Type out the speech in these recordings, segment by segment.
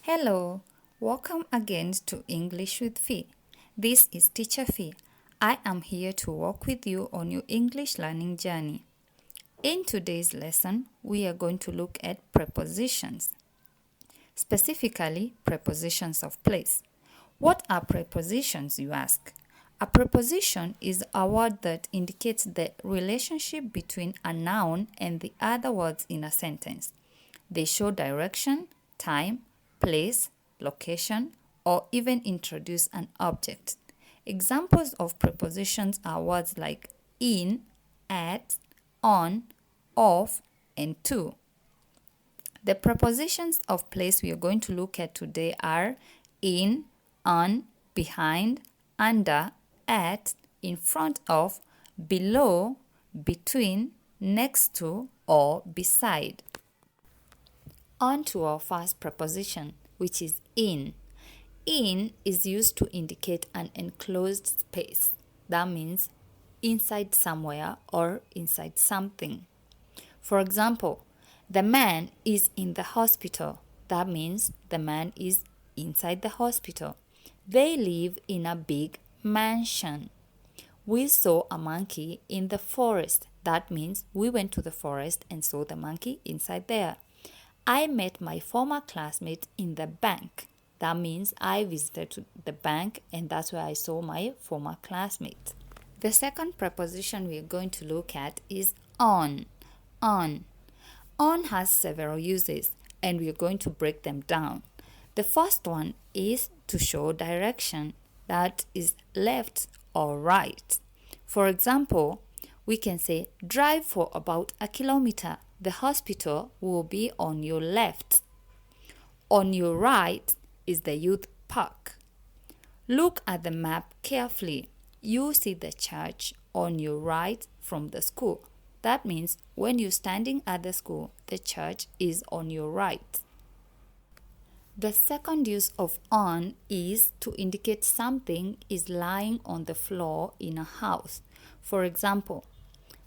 Hello, welcome again to English with Fee. This is Teacher Fee. I am here to walk with you on your English learning journey. In today's lesson, we are going to look at prepositions, specifically prepositions of place. What are prepositions, you ask? A preposition is a word that indicates the relationship between a noun and the other words in a sentence. They show direction, time, place, location, or even introduce an object. Examples of prepositions are words like in, at, on, off, and to. The prepositions of place we are going to look at today are in, on, behind, under, at, in front of, below, between, next to, or beside. On to our first preposition, which is in. In is used to indicate an enclosed space. That means inside somewhere or inside something. For example, the man is in the hospital. That means the man is inside the hospital. They live in a big mansion. We saw a monkey in the forest. That means we went to the forest and saw the monkey inside there. I met my former classmate in the bank. That means I visited the bank and that's where I saw my former classmate. The second preposition we are going to look at is on. On. On has several uses and we are going to break them down. The first one is to show direction, that is left or right. For example, we can say drive for about a kilometer. The hospital will be on your left. On your right is the youth park. Look at the map carefully. You see the church on your right from the school. That means when you're standing at the school, the church is on your right. The second use of on is to indicate something is lying on the floor in a house. For example,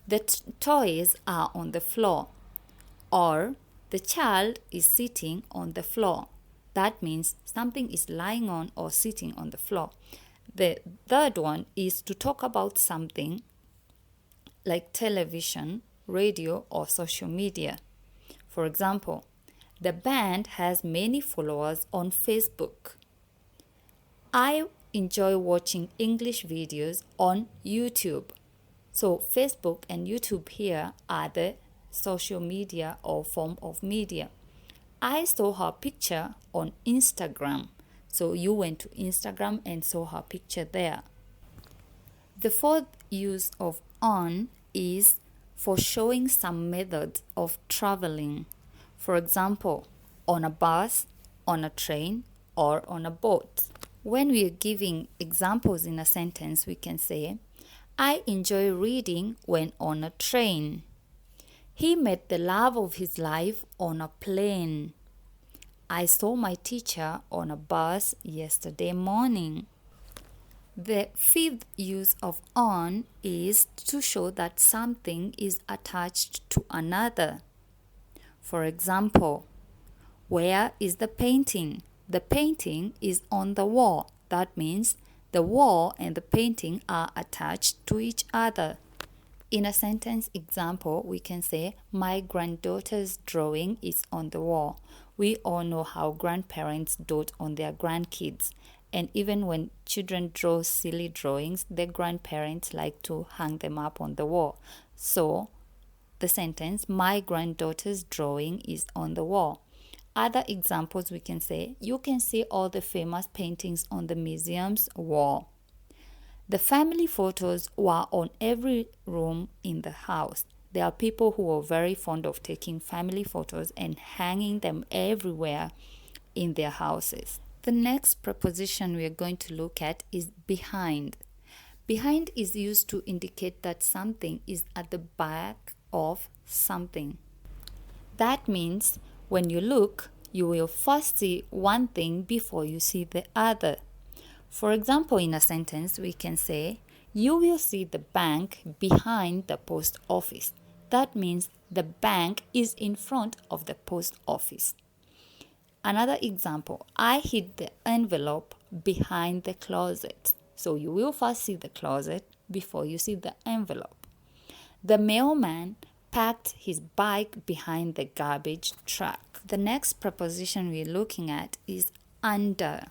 the toys are on the floor, or the child is sitting on the floor. That means something is lying on or sitting on the floor. The third one is to talk about something like television, radio, or social media. For example, the band has many followers on Facebook. I enjoy watching English videos on YouTube. So Facebook and YouTube here are the social media or form of media. I saw her picture on Instagram. So you went to Instagram and saw her picture there. The fourth use of on is for showing some method of traveling. For example, on a bus, on a train, or on a boat. When we are giving examples in a sentence, we can say, I enjoy reading when on a train. He met the love of his life on a plane. I saw my teacher on a bus yesterday morning. The fifth use of on is to show that something is attached to another. For example, where is the painting? The painting is on the wall. That means the wall and the painting are attached to each other. In a sentence example, we can say, my granddaughter's drawing is on the wall. We all know how grandparents dote on their grandkids. And even when children draw silly drawings, their grandparents like to hang them up on the wall. So, the sentence, my granddaughter's drawing is on the wall. Other examples we can say, you can see all the famous paintings on the museum's wall. The family photos were on every room in the house. There are people who are very fond of taking family photos and hanging them everywhere in their houses. The next preposition we are going to look at is behind. Behind is used to indicate that something is at the back of something. That means when you look, you will first see one thing before you see the other. For example, in a sentence, we can say, you will see the bank behind the post office. That means the bank is in front of the post office. Another example, I hid the envelope behind the closet. So you will first see the closet before you see the envelope. The mailman parked his bike behind the garbage truck. The next preposition we're looking at is under.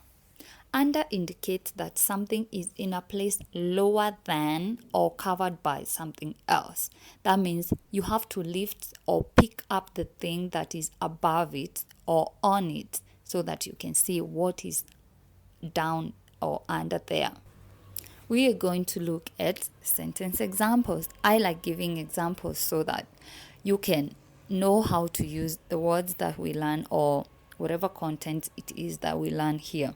Under indicates that something is in a place lower than or covered by something else. That means you have to lift or pick up the thing that is above it or on it so that you can see what is down or under there. We are going to look at sentence examples. I like giving examples so that you can know how to use the words that we learn or whatever content it is that we learn here.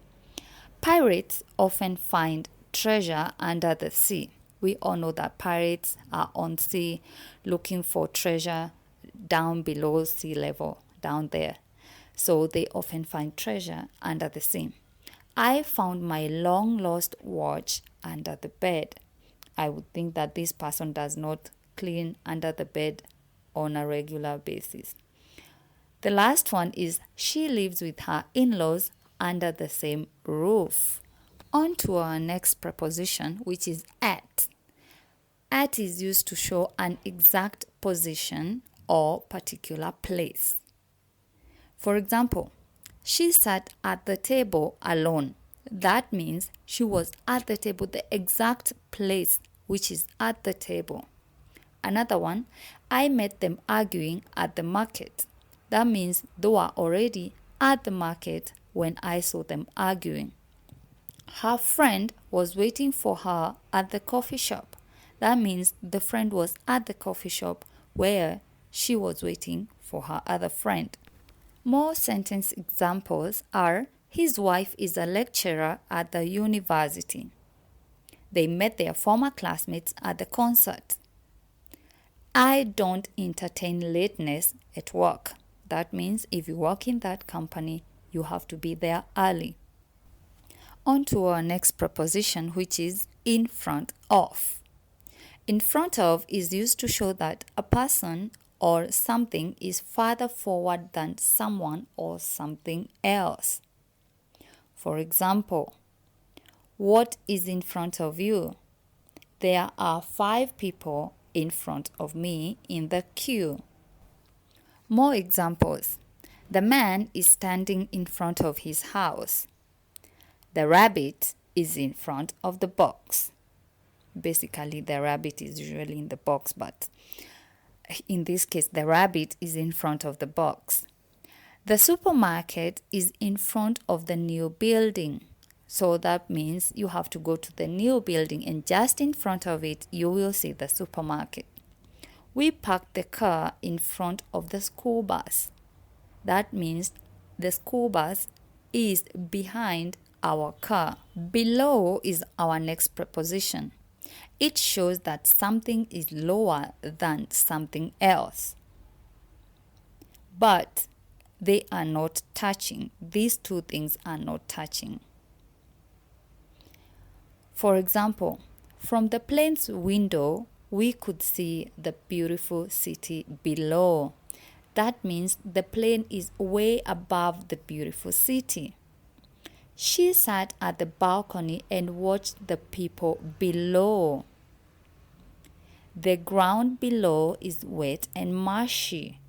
Pirates often find treasure under the sea. We all know that pirates are on sea looking for treasure down below sea level, down there. So they often find treasure under the sea. I found my long lost watch under the bed. I would think that this person does not clean under the bed on a regular basis. The last one is she lives with her in-laws under the same roof. On to our next preposition, which is at. At is used to show an exact position or particular place. For example, she sat at the table alone. That means she was at the table, the exact place which is at the table. Another one, I met them arguing at the market. That means they were already at the market when I saw them arguing. Her friend was waiting for her at the coffee shop. That means the friend was at the coffee shop where she was waiting for her other friend. More sentence examples are, his wife is a lecturer at the university. They met their former classmates at the concert. I don't entertain lateness at work. That means if you work in that company, you have to be there early. On to our next preposition, which is in front of. In front of is used to show that a person or something is farther forward than someone or something else. For example, what is in front of you? There are 5 people in front of me in the queue. More examples. The man is standing in front of his house. The rabbit is in front of the box. Basically, the rabbit is usually in the box, but in this case, the rabbit is in front of the box. The supermarket is in front of the new building. So that means you have to go to the new building and just in front of it, you will see the supermarket. We parked the car in front of the school bus. That means the school bus is behind our car. Below is our next preposition. It shows that something is lower than something else. But they are not touching. These two things are not touching. For example, from the plane's window, we could see the beautiful city below. That means the plane is way above the beautiful city. She sat at the balcony and watched the people below. The ground below is wet and marshy.